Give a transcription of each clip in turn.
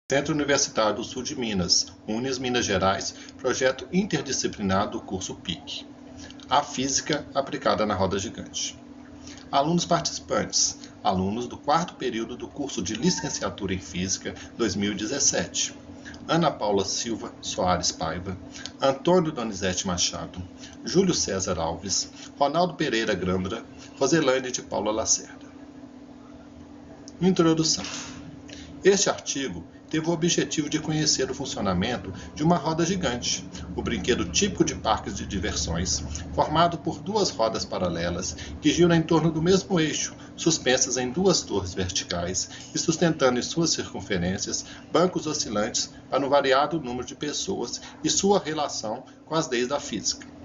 Centro Universitário do Sul de Minas, Unis Minas Gerais, projeto interdisciplinar do curso PIC. A Física aplicada na roda gigante. Alunos participantes, alunos do 4º período do curso de Licenciatura em Física 2017. Ana Paula Silva Soares Paiva, Antônio Donizete Machado, Júlio César Alves, Ronaldo Pereira Grandra, Roselane de Paula Lacerda. Introdução. Este artigo teve o objetivo de conhecer o funcionamento de uma roda gigante, o brinquedo típico de parques de diversões, formado por 2 rodas paralelas que giram em torno do mesmo eixo, suspensas em 2 torres verticais e sustentando em suas circunferências bancos oscilantes para um variado número de pessoas e sua relação com as leis da física.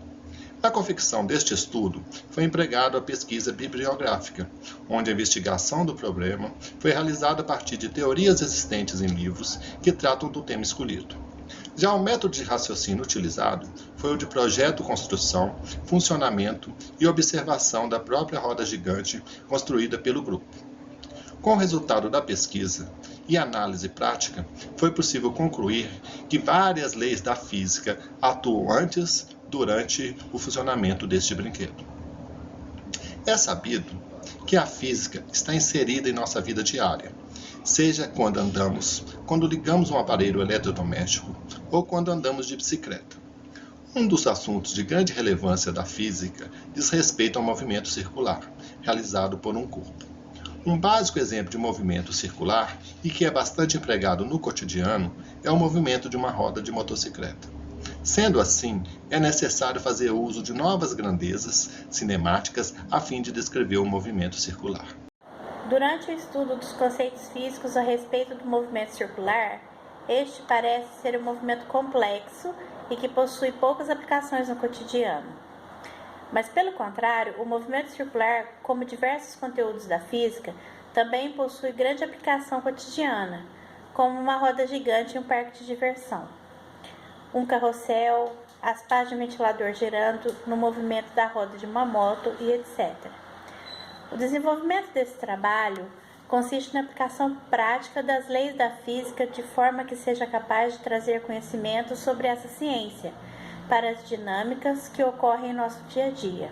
Na confecção deste estudo, foi empregada a pesquisa bibliográfica, onde a investigação do problema foi realizada a partir de teorias existentes em livros que tratam do tema escolhido. Já o método de raciocínio utilizado foi o de projeto, construção, funcionamento e observação da própria roda gigante construída pelo grupo. Com o resultado da pesquisa e análise prática, foi possível concluir que várias leis da física atuam antes, durante o funcionamento deste brinquedo. É sabido que a física está inserida em nossa vida diária, seja quando andamos, quando ligamos um aparelho eletrodoméstico ou quando andamos de bicicleta. Um dos assuntos de grande relevância da física diz respeito ao movimento circular, realizado por um corpo. Um básico exemplo de movimento circular, e que é bastante empregado no cotidiano, é o movimento de uma roda de motocicleta. Sendo assim, é necessário fazer uso de novas grandezas cinemáticas a fim de descrever o movimento circular. Durante o estudo dos conceitos físicos a respeito do movimento circular, este parece ser um movimento complexo e que possui poucas aplicações no cotidiano. Mas, pelo contrário, o movimento circular, como diversos conteúdos da física, também possui grande aplicação cotidiana, como uma roda gigante em um parque de diversão, um carrossel, as pás de um ventilador girando no movimento da roda de uma moto e etc. O desenvolvimento desse trabalho consiste na aplicação prática das leis da física de forma que seja capaz de trazer conhecimento sobre essa ciência para as dinâmicas que ocorrem em nosso dia a dia.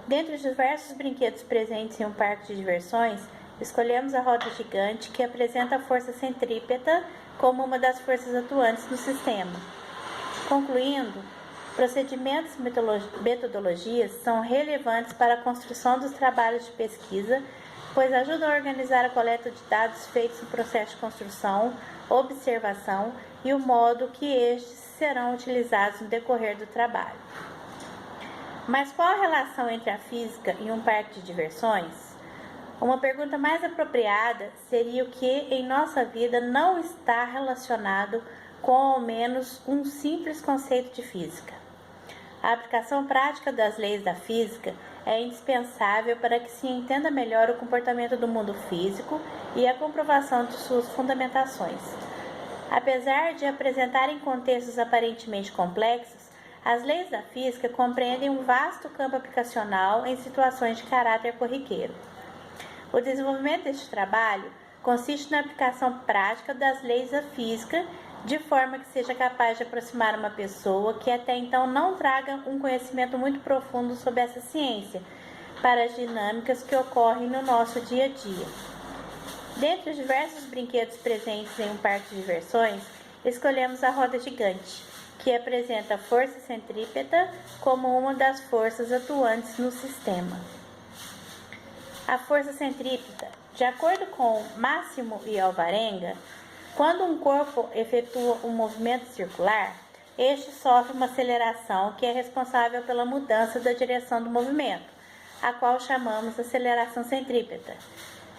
Dentre os diversos brinquedos presentes em um parque de diversões, escolhemos a roda gigante, que apresenta a força centrípeta como uma das forças atuantes no sistema. Concluindo, procedimentos e metodologias são relevantes para a construção dos trabalhos de pesquisa, pois ajudam a organizar a coleta de dados feitos no processo de construção, observação e o modo que estes serão utilizados no decorrer do trabalho. Mas qual a relação entre a física e um parque de diversões? Uma pergunta mais apropriada seria o que em nossa vida não está relacionado com ao menos um simples conceito de física. A aplicação prática das leis da física é indispensável para que se entenda melhor o comportamento do mundo físico e a comprovação de suas fundamentações. Apesar de apresentarem contextos aparentemente complexos, as leis da física compreendem um vasto campo aplicacional em situações de caráter corriqueiro. O desenvolvimento deste trabalho consiste na aplicação prática das leis da física, de forma que seja capaz de aproximar uma pessoa que até então não traga um conhecimento muito profundo sobre essa ciência, para as dinâmicas que ocorrem no nosso dia a dia. Dentre os diversos brinquedos presentes em um parque de diversões, escolhemos a roda gigante, que apresenta a força centrípeta como uma das forças atuantes no sistema. A força centrípeta, de acordo com Máximo e Alvarenga, quando um corpo efetua um movimento circular, este sofre uma aceleração que é responsável pela mudança da direção do movimento, a qual chamamos aceleração centrípeta,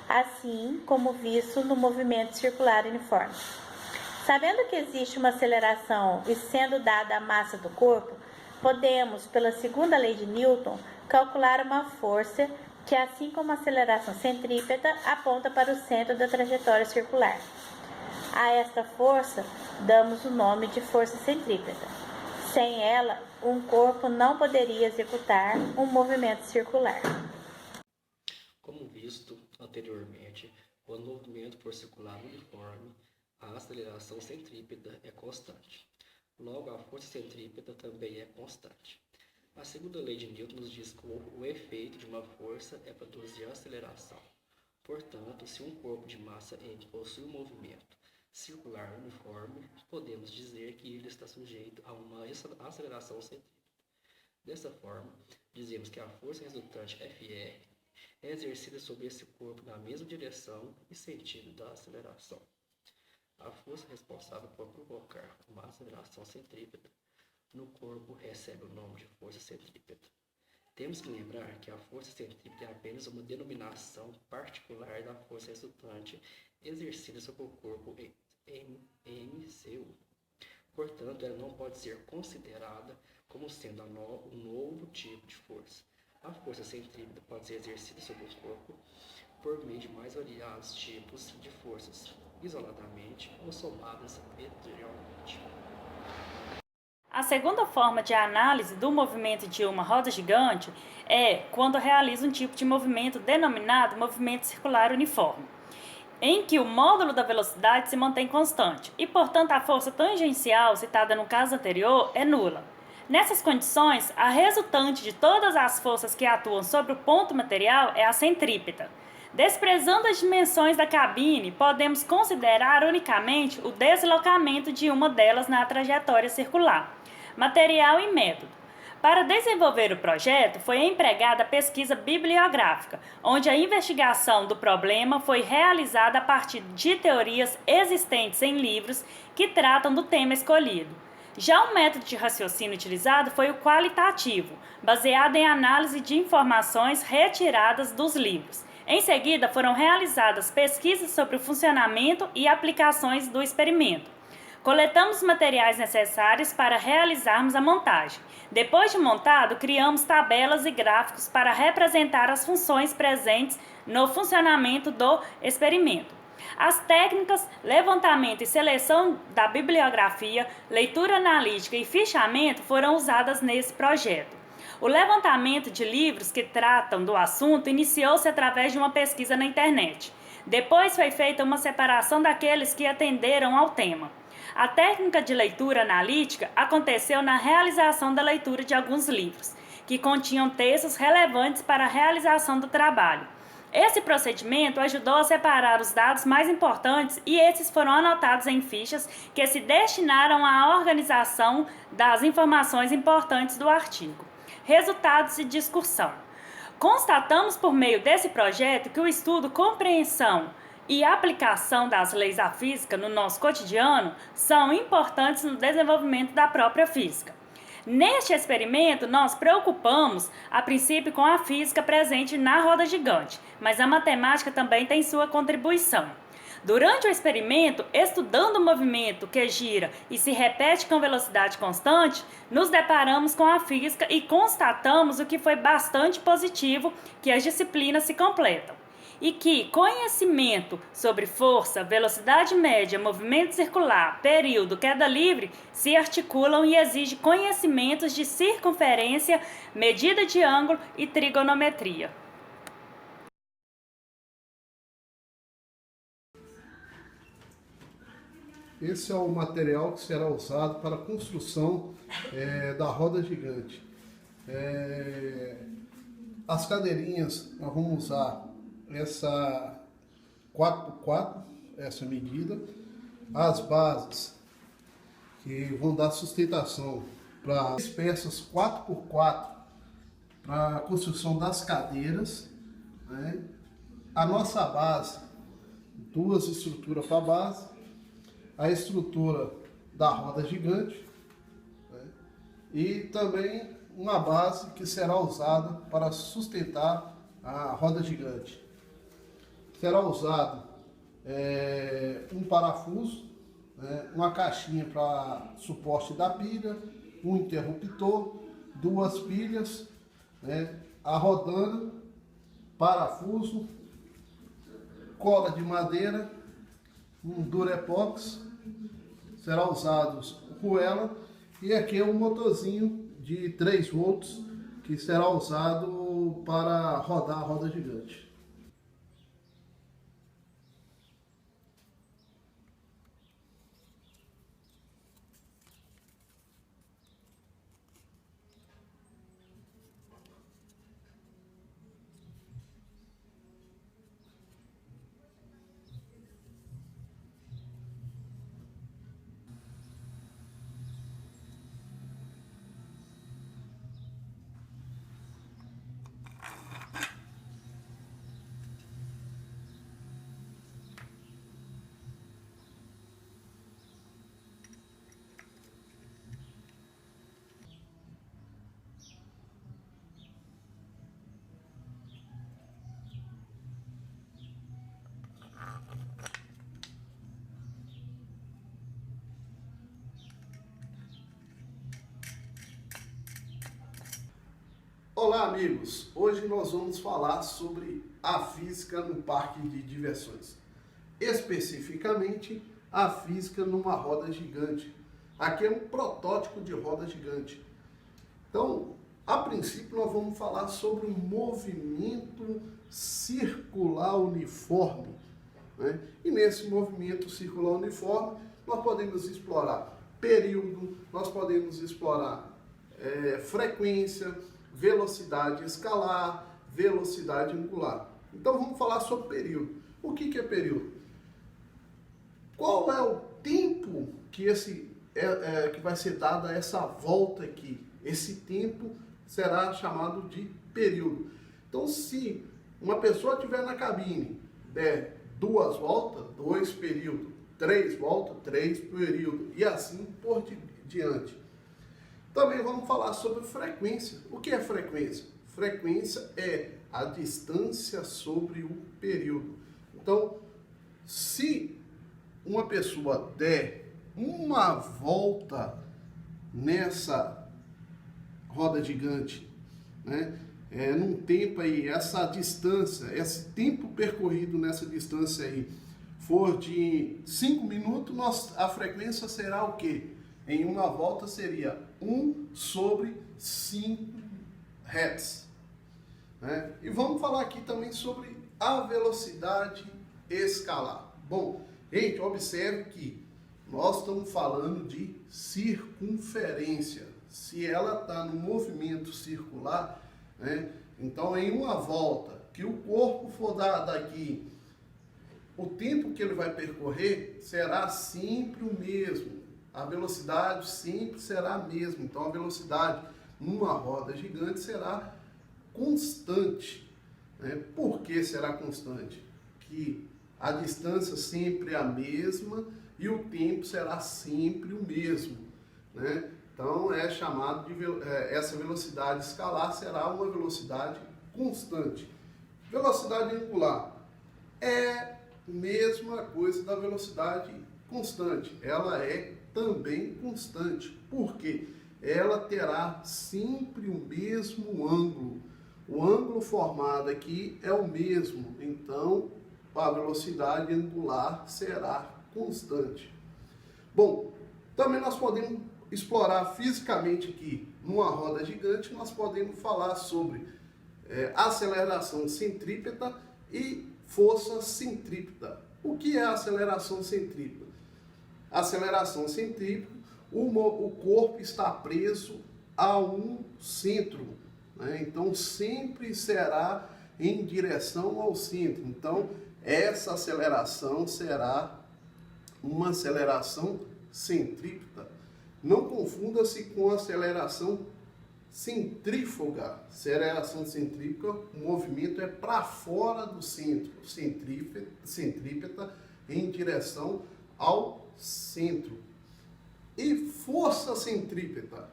assim como visto no movimento circular uniforme. Sabendo que existe uma aceleração e sendo dada a massa do corpo, podemos, pela segunda lei de Newton, calcular uma força que, assim como a aceleração centrípeta, aponta para o centro da trajetória circular. A esta força damos o nome de força centrípeta. Sem ela, um corpo não poderia executar um movimento circular. Como visto anteriormente, quando o movimento for circular uniforme, a aceleração centrípeta é constante. Logo, a força centrípeta também é constante. A segunda lei de Newton nos diz que o efeito de uma força é produzir aceleração. Portanto, se um corpo de massa m possui um movimento circular uniforme, podemos dizer que ele está sujeito a uma aceleração centrípeta. Dessa forma, dizemos que a força resultante Fr é exercida sobre esse corpo na mesma direção e sentido da aceleração. A força responsável por provocar uma aceleração centrípeta no corpo recebe o nome de força centrípeta. Temos que lembrar que a força centrípeta é apenas uma denominação particular da força resultante exercida sobre o corpo MCU. Portanto, ela não pode ser considerada como sendo um novo tipo de força. A força centrípeta pode ser exercida sobre o corpo por meio de mais variados tipos de forças, isoladamente ou somadas anteriormente. A segunda forma de análise do movimento de uma roda gigante é quando realiza um tipo de movimento denominado movimento circular uniforme, em que o módulo da velocidade se mantém constante e, portanto, a força tangencial, citada no caso anterior, é nula. Nessas condições, a resultante de todas as forças que atuam sobre o ponto material é a centrípeta. Desprezando as dimensões da cabine, podemos considerar unicamente o deslocamento de uma delas na trajetória circular, material e método. Para desenvolver o projeto, foi empregada a pesquisa bibliográfica, onde a investigação do problema foi realizada a partir de teorias existentes em livros que tratam do tema escolhido. Já o método de raciocínio utilizado foi o qualitativo, baseado em análise de informações retiradas dos livros. Em seguida, foram realizadas pesquisas sobre o funcionamento e aplicações do experimento. Coletamos os materiais necessários para realizarmos a montagem. Depois de montado, criamos tabelas e gráficos para representar as funções presentes no funcionamento do experimento. As técnicas levantamento e seleção da bibliografia, leitura analítica e fichamento foram usadas nesse projeto. O levantamento de livros que tratam do assunto iniciou-se através de uma pesquisa na internet. Depois foi feita uma separação daqueles que atenderam ao tema. A técnica de leitura analítica aconteceu na realização da leitura de alguns livros, que continham textos relevantes para a realização do trabalho. Esse procedimento ajudou a separar os dados mais importantes e esses foram anotados em fichas que se destinaram à organização das informações importantes do artigo. Resultados e discussão. Constatamos por meio desse projeto que o estudo, compreensão e aplicação das leis da física no nosso cotidiano são importantes no desenvolvimento da própria física. Neste experimento, nós preocupamos, a princípio, com a física presente na roda gigante, mas a matemática também tem sua contribuição. Durante o experimento, estudando o movimento que gira e se repete com velocidade constante, nos deparamos com a física e constatamos o que foi bastante positivo, que as disciplinas se completam. E que conhecimento sobre força, velocidade média, movimento circular, período, queda livre se articulam e exigem conhecimentos de circunferência, medida de ângulo e trigonometria. Esse é o material que será usado para a construção da roda gigante. As cadeirinhas, nós vamos usar essa 4x4, essa medida, as bases que vão dar sustentação para as peças 4x4 para a construção das cadeiras, né? A nossa base, duas estruturas para a base, a estrutura da roda gigante, né? E também uma base que será usada para sustentar a roda gigante. Será usado um parafuso, né, uma caixinha para suporte da pilha, um interruptor, duas pilhas, né, a rodana, parafuso, cola de madeira, um durepox, será usado com ela, e aqui é um motorzinho de 3 volts que será usado para rodar a roda gigante. Olá, amigos! Hoje nós vamos falar sobre a física no parque de diversões. Especificamente, a física numa roda gigante. Aqui é um protótipo de roda gigante. Então, a princípio, nós vamos falar sobre o movimento circular uniforme, né? E nesse movimento circular uniforme, nós podemos explorar período, nós podemos explorar frequência, velocidade escalar, velocidade angular. Então vamos falar sobre período. O que é período? Qual é o tempo que que vai ser dado a essa volta aqui? Esse tempo será chamado de período. Então, se uma pessoa estiver na cabine, der 2 voltas, 2 períodos, 3 voltas, 3 períodos, e assim por diante. Também vamos falar sobre frequência. O que é frequência? Frequência é a distância sobre o período. Então, se uma pessoa der uma volta nessa roda gigante, né, num tempo aí, essa distância, esse tempo percorrido nessa distância aí, for de 5 minutos, a frequência será o quê? Em uma volta seria 1 sobre 5 Hz. Né? E vamos falar aqui também sobre a velocidade escalar. Bom, gente, observe que nós estamos falando de circunferência. Se ela está no movimento circular, né, então em uma volta que o corpo for daqui, o tempo que ele vai percorrer será sempre o mesmo. A velocidade sempre será a mesma. Então a velocidade numa roda gigante será constante. Né? Por que será constante? Que a distância sempre é a mesma e o tempo será sempre o mesmo. Né? Então é chamado de essa velocidade escalar será uma velocidade constante. Velocidade angular é a mesma coisa da velocidade constante. Ela é também constante. Por quê? Ela terá sempre o mesmo ângulo. O ângulo formado aqui é o mesmo. Então, a velocidade angular será constante. Bom, também nós podemos explorar fisicamente aqui, numa roda gigante, nós podemos falar sobre aceleração centrípeta e força centrípeta. O que é a aceleração centrípeta? Aceleração centrípeta, o corpo está preso a um centro, né? Então sempre será em direção ao centro. Então essa aceleração será uma aceleração centrípeta. Não confunda-se com aceleração centrífuga. Aceleração centrífuga, o movimento é para fora do centro. Centrípeta em direção ao centro. E força centrípeta.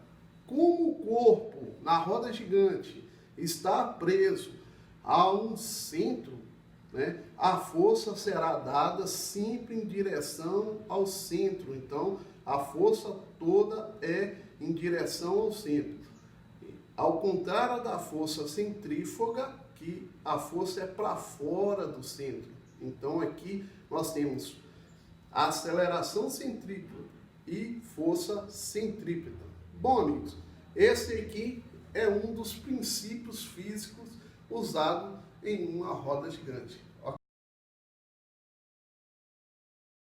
Como o corpo na roda gigante está preso a um centro, né, a força será dada sempre em direção ao centro. Então, a força toda é em direção ao centro. Ao contrário da força centrífuga, que a força é para fora do centro. Então, aqui nós temos a aceleração centrípeta e força centrípeta. Bom, amigos, esse aqui é um dos princípios físicos usados em uma roda gigante.